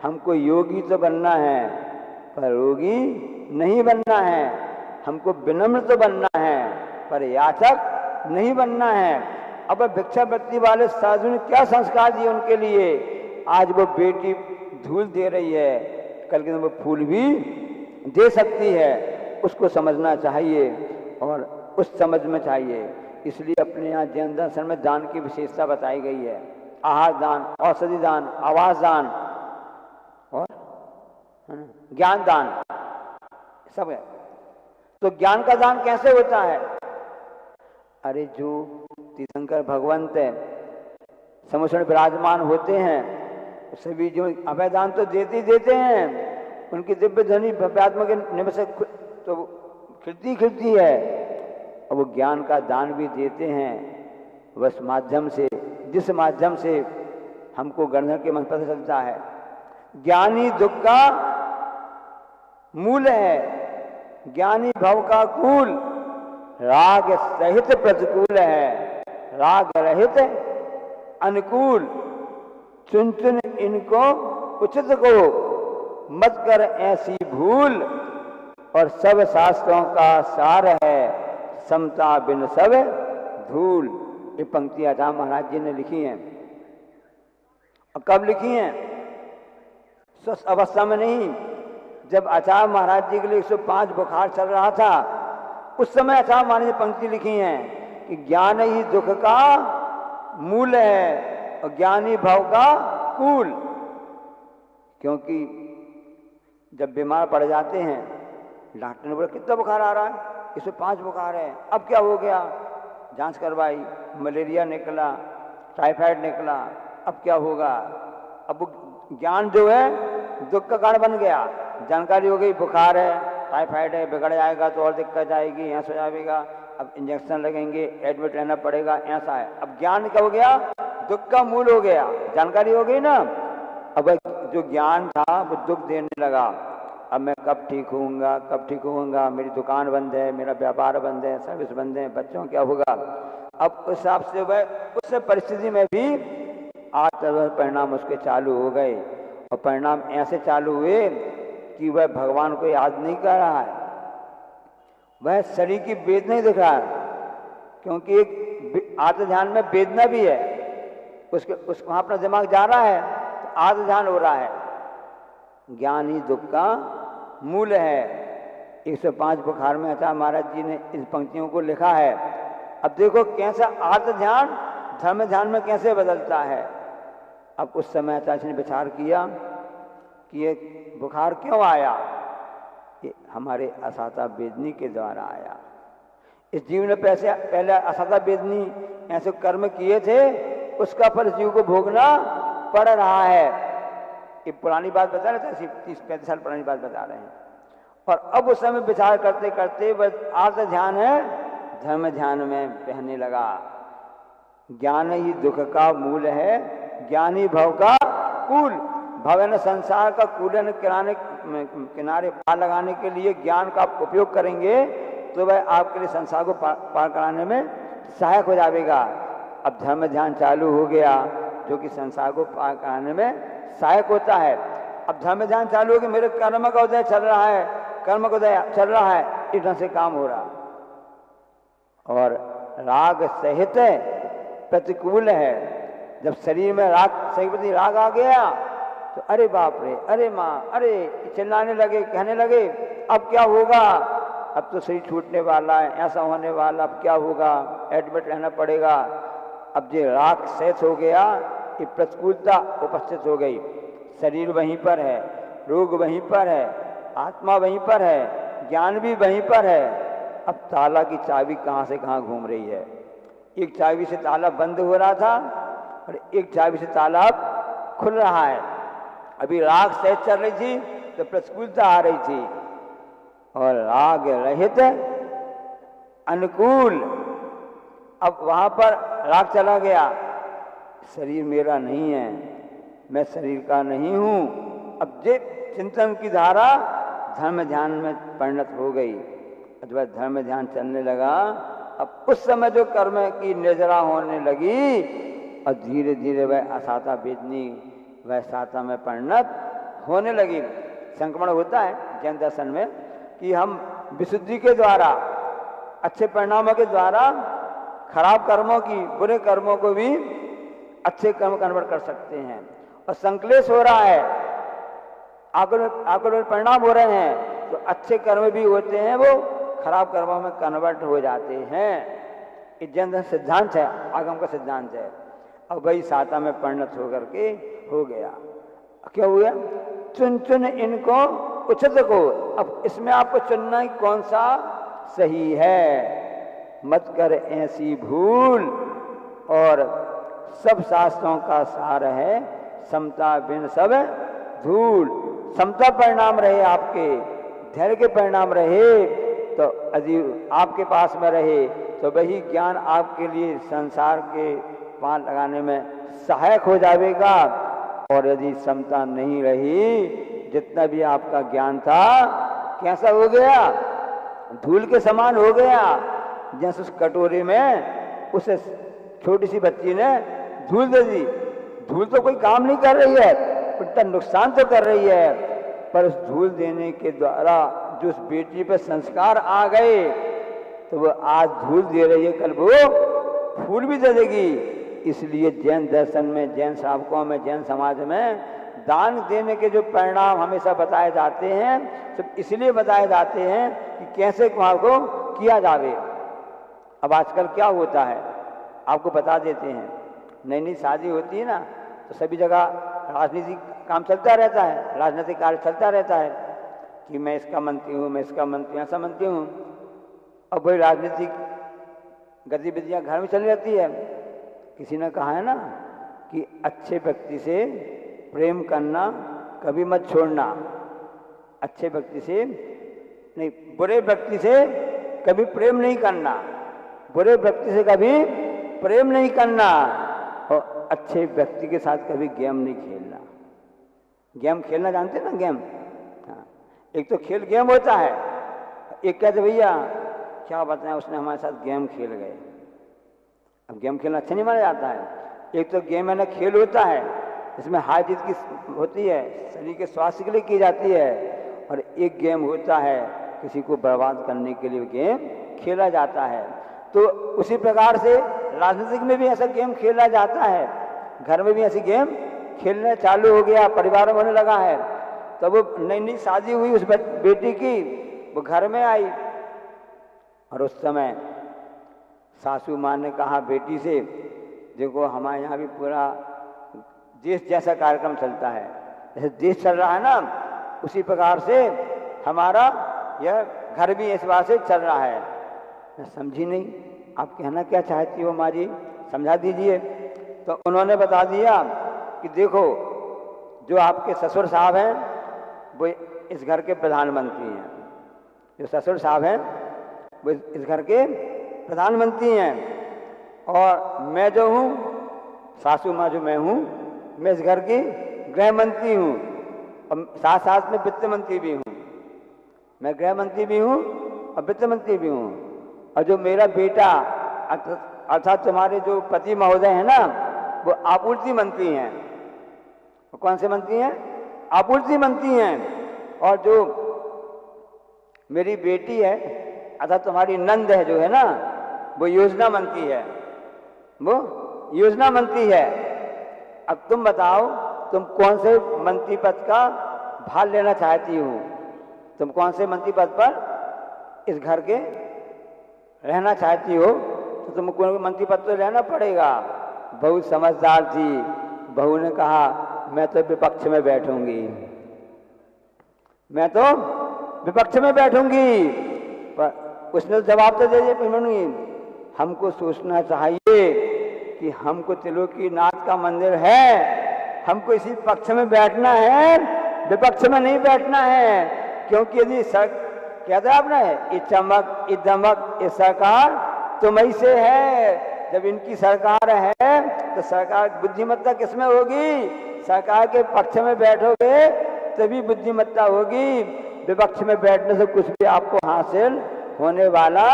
हमको योगी तो बनना है पर रोगी नहीं बनना है, हमको विनम्र तो बनना है पर याचक नहीं बनना है। अब भिक्षावृत्ति वाले साधु ने क्या संस्कार दिए उनके लिए, आज वो बेटी धूल दे रही है, कल के दिन वो फूल भी दे सकती है, उसको समझना चाहिए और उस समझ में चाहिए। इसलिए अपने यहाँ जैन दर्शन में दान की विशेषता बताई गई है, आहार दान, औषधि दान, आवास दान और ज्ञान दान सब है। तो ज्ञान का दान कैसे होता है? अरे जो तीर्थंकर भगवंत है समुद्र में विराजमान होते हैं, सभी जो अभय दान तो देते ही देते हैं, उनकी दिव्य ध्वनि भव्यात्मा के निमित्त से तो खिलती खिलती है, और वो ज्ञान का दान भी देते हैं। बस माध्यम से, जिस माध्यम से हमको गणधर के मन पता चलता है, ज्ञानी दुख का मूल है, ज्ञानी भव का कूल, राग सहित प्रतिकूल है, राग रहित अनुकूल, चुन चुन इनको उचित को, मत कर ऐसी भूल, और सब शास्त्रों का सार है, समता बिन सब धूल। ये पंक्ति आचार्य महाराज जी ने लिखी हैं। और कब लिखी हैं? स्वस्थ अवस्था में नहीं, जब आचार्य महाराज जी के लिए 105 बुखार चल रहा था, उस समय आचार्य महाराज ने पंक्ति लिखी हैं कि ज्ञान ही दुख का मूल है और ज्ञानी भाव का कूल। क्योंकि जब बीमार पड़ जाते हैं, डॉक्टर ने बोला कितना बुखार आ रहा है, 105 बुखार है, अब क्या हो गया, जांच करवाई, मलेरिया निकला, टाइफाइड निकला, अब क्या होगा। अब वो ज्ञान जो है दुख का कारण बन गया, जानकारी हो गई बुखार है, टाइफाइड है, बिगड़ जाएगा तो और दिक्कत आएगी, यहाँ से जाएगा, अब इंजेक्शन लगेंगे, एडमिट रहना पड़ेगा, ऐसा है। अब ज्ञान क्या हो गया, दुख का मूल हो गया, जानकारी हो गई ना। अब जो ज्ञान था वो दुख देने लगा, अब मैं कब ठीक होऊंगा, कब ठीक होऊंगा, मेरी दुकान बंद है, मेरा व्यापार बंद है, सर्विस बंद है, बच्चों क्या होगा। अब उस हिसाब से वह उस परिस्थिति में भी आज परिणाम उसके चालू हो गए, और परिणाम ऐसे चालू हुए कि वह भगवान को याद नहीं कर रहा है, वह शरीर की वेदना ही दिख रहा है, क्योंकि एक आत्म ध्यान में वेदना भी है, उसके वहां अपना दिमाग जा रहा है तो आत्म ध्यान हो रहा है। ज्ञान ही दुख का मूल है। 105 बुखार में आचार्य महाराज जी ने इन पंक्तियों को लिखा है। अब देखो कैसा आत्म ध्यान धर्म ध्यान में कैसे बदलता है। अब उस समय आचार्य ने विचार किया कि ये बुखार क्यों आया, ये हमारे असाता वेदनी के द्वारा आया। इस जीव ने पहले असाता वेदनी ऐसे कर्म किए थे, उसका फल जीव को भोगना पड़ रहा है। ये पुरानी बात बता रहे थे, 30-35 साल पुरानी बात बता रहे हैं। और अब उस समय विचार करते करते वह आर्थ ध्यान है धर्म ध्यान में बहने लगा। ज्ञान ही दुख का मूल है, ज्ञानी भव का कूल। भवन संसार का कूलन किनारे पार लगाने के लिए ज्ञान का उपयोग करेंगे तो वह आपके लिए संसार को पार कराने में सहायक हो जाएगा। अब धर्म ध्यान चालू हो गया जो कि संसार को पार कराने में सहायक होता है। अब धर्म ध्यान चालू हो गया, मेरे कर्म का उदय चल रहा है, कर्म का उदय चल रहा है, इस ढंग से काम हो रहा। और राग सहित प्रतिकूल है। जब शरीर में राग सही राग आ गया तो अरे बाप रे, अरे माँ, अरे चिल्लाने लगे, कहने लगे अब क्या होगा, अब तो शरीर छूटने वाला है, ऐसा होने वाला, अब क्या होगा, एडमिट रहना पड़ेगा। अब जो राग सहित हो गया, ये प्रतिकूलता उपस्थित हो गई। शरीर वहीं पर है, रोग वहीं पर है, आत्मा वहीं पर है, ज्ञान भी वहीं पर है। अब ताला की चाबी कहाँ से कहाँ घूम रही है। एक चाबी से ताला बंद हो रहा था और एक चाबी से ताला अब खुल रहा है। अभी राग सहित चल रही थी तो प्रतिकूलता आ रही थी, और राग रहित अनुकूल। अब वहां पर राग चला गया, शरीर मेरा नहीं है, मैं शरीर का नहीं हूं। अब जे चिंतन की धारा धर्म ध्यान में परिणत हो गई, अथवा धर्म ध्यान चलने लगा। अब उस समय जो कर्म की निर्जरा होने लगी और धीरे धीरे वह असाता वेदनी वह साता में परिणत होने लगी। संक्रमण होता है जैन दर्शन में कि हम विशुद्धि के द्वारा, अच्छे परिणामों के द्वारा खराब कर्मों की, बुरे कर्मों को भी अच्छे कर्म कन्वर्ट कर सकते हैं। और संक्लेश हो रहा है, आकुल परिणाम हो रहे हैं, तो अच्छे कर्म भी होते हैं, वो खराब कर्मों में कन्वर्ट हो जाते हैं। ये जैन सिद्धांत है, आगम का सिद्धांत है। अब वही साता में परिणत होकर के हो गया। क्या हुआ? चुन चुन इनको उचित को। अब इसमें आपको चुनना ही कौन सा सही है, मत कर ऐसी भूल। और सब शास्त्रों का सार है, समता बिन सब धूल। समता परिणाम रहे आपके, धैर्य के परिणाम रहे, तो यदि आपके पास में रहे तो वही ज्ञान आपके लिए संसार के पार लगाने में सहायक हो जाएगा। और यदि समता नहीं रही, जितना भी आपका ज्ञान था कैसा हो गया? धूल के समान हो गया। जैसे उस कटोरे में उसे छोटी सी बच्ची ने धूल दे दी। धूल तो कोई काम नहीं कर रही है, उल्टा नुकसान तो कर रही है, पर उस धूल देने के द्वारा जो उस बेटी पर संस्कार आ गए, तो वो आज धूल दे रही है, कल वो फूल भी दे देगी। इसलिए जैन दर्शन में, जैन श्रावकों में, जैन समाज में दान देने के जो परिणाम हमेशा बताए जाते हैं, सब इसलिए बताए जाते हैं कि कैसे वहाँ को किया जावे। अब आजकल क्या होता है आपको बता देते हैं, नई नई शादी होती है ना, तो सभी जगह राजनीतिक काम चलता रहता है, राजनीतिक कार्य चलता रहता है कि मैं इसका मंत्री हूँ, मैं इसका मंत्री, ऐसा मंत्री हूँ। अब वही राजनीतिक गतिविधियाँ घर में चली जाती है। किसी ने कहा है ना कि अच्छे व्यक्ति से प्रेम करना कभी मत छोड़ना। अच्छे व्यक्ति से नहीं, बुरे व्यक्ति से कभी प्रेम नहीं करना, बुरे व्यक्ति से कभी प्रेम नहीं करना, और अच्छे व्यक्ति के साथ कभी गेम नहीं खेलना। गेम खेलना जानते हैं ना? गेम, हाँ, एक तो खेल गेम होता है, एक कहते भैया क्या बताएं उसने हमारे साथ गेम खेल गए। अब गेम खेलना अच्छा नहीं माना जाता है। एक तो गेम है ना खेल होता है, इसमें हार जीत की होती है, शरीर के स्वास्थ्य के लिए की जाती है, और एक गेम होता है किसी को बर्बाद करने के लिए गेम खेला जाता है। तो उसी प्रकार से राजनीतिक में भी ऐसा गेम खेला जाता है, घर में भी ऐसी गेम खेलने चालू हो गया, परिवार में होने लगा है। तो वो नई नई शादी हुई उस बेटी की, वो घर में आई, और उस समय सासू माँ ने कहा बेटी से, देखो हमारे यहाँ भी पूरा देश जैसा कार्यक्रम चलता है, जैसे देश चल रहा है ना, उसी प्रकार से हमारा यह घर भी इस बात से चल रहा है। मैं समझी नहीं, आप कहना क्या चाहती हो माँ जी, समझा दीजिए। तो उन्होंने बता दिया कि देखो जो आपके ससुर साहब हैं वो इस घर के प्रधानमंत्री हैं, जो ससुर साहब हैं वो इस घर के प्रधानमंत्री हैं, और मैं जो हूँ, सासू माँ जो मैं हूँ, मैं इस घर की गृह मंत्री हूँ, और साथ साथ में वित्त मंत्री भी हूँ। मैं गृह मंत्री भी हूँ और वित्त मंत्री भी हूँ। और जो मेरा बेटा अर्थात तुम्हारे जो पति महोदय हैं ना, वो आपूर्ति मंत्री हैं। वो कौन से मंत्री हैं? आपूर्ति मंत्री हैं। और जो मेरी बेटी है अर्थात तुम्हारी नंद है जो है ना, वो योजना मंत्री है, वो योजना मंत्री है। अब तुम बताओ तुम कौन से मंत्री पद का भार लेना चाहती हो? तुम कौन से मंत्री पद पर इस घर के रहना चाहती हो? तो तुमको मंत्री पद तो रहना पड़ेगा। बहू समझदार थी, बहू ने कहा मैं तो विपक्ष में बैठूंगी, मैं तो विपक्ष में बैठूंगी। पर उसने जवाब तो दे दिया, हमको सोचना चाहिए कि हमको त्रिलोकी नाथ का मंदिर है, हमको इसी पक्ष में बैठना है, विपक्ष में नहीं बैठना है। क्योंकि यदि कहते हैं आपने, ये चमक ये दमक ये सरकार तुम्हीं से है। जब इनकी सरकार है तो सरकार बुद्धिमत्ता किसमें होगी? सरकार के पक्ष में बैठोगे तभी बुद्धिमत्ता होगी। विपक्ष में बैठने से कुछ भी आपको हासिल होने वाला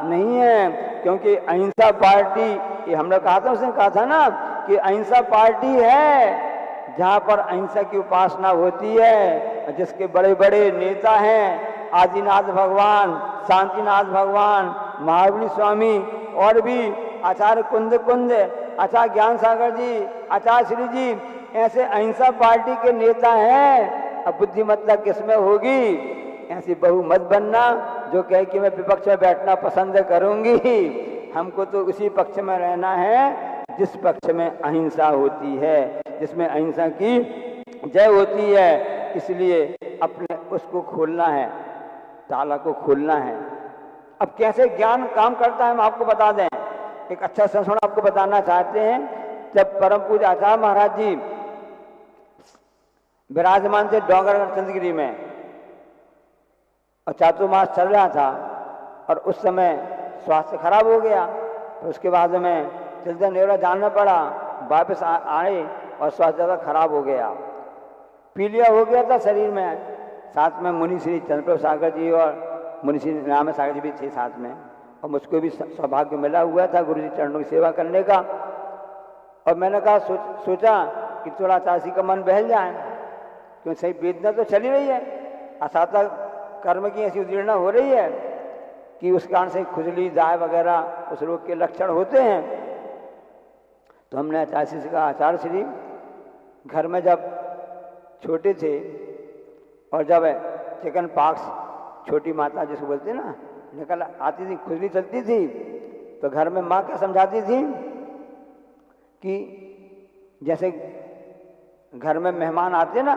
नहीं है। क्योंकि अहिंसा पार्टी, ये हमने कहा था, उसने कहा था ना कि अहिंसा पार्टी है, जहाँ पर अहिंसा की उपासना होती है, जिसके बड़े बड़े नेता हैं, आदिनाथ भगवान, शांतिनाथ भगवान, महावीर स्वामी और भी आचार्य कुंद कुंद, आचार्य ज्ञान सागर जी, आचार्य श्री जी, ऐसे अहिंसा पार्टी के नेता हैं। अब बुद्धिमत्ता किसमें होगी? ऐसी बहु मत बनना जो कहे कि मैं विपक्ष में बैठना पसंद करूंगी। हमको तो उसी पक्ष में रहना है जिस पक्ष में अहिंसा होती है, जिसमें अहिंसा की जय होती है। इसलिए अपने उसको खोलना है, ताला को खोलना है। अब कैसे ज्ञान काम करता है हम आपको बता दें। एक अच्छा संस्मरण आपको बताना चाहते हैं। जब परम पूज्य आचार्य महाराज जी विराजमान थे डोंगरगढ़ चंद्रगिरी में और चातुर्मास चल रहा था और उस समय स्वास्थ्य खराब हो गया, तो उसके बाद में चलते नेवरा जानना पड़ा, वापस आए और स्वास्थ्य ज़्यादा खराब हो गया, पीलिया हो गया था शरीर में। साथ में मुनि श्री चंद्रप्रभ सागर जी और मुनि श्री राम सागर जी भी थे साथ में, और मुझको भी सौभाग्य मिला हुआ था गुरु जी चरणों की सेवा करने का। और मैंने कहा सोचा कि थोड़ा चासी का मन बहल जाए, क्यों सही वेदना तो चली रही है, असाता कर्म की ऐसी उदीर्णा हो रही है कि उस कारण से खुजली दाय वगैरह उस रोग के लक्षण होते हैं। तो हमने आचार्य श्री से कहा, आचार्य श्री घर में जब छोटे थे और जब चिकन पॉक्स छोटी माता जिसको बोलते हैं ना निकल आती थी, खुजली चलती थी, तो घर में माँ क्या समझाती थी कि जैसे घर में मेहमान आते ना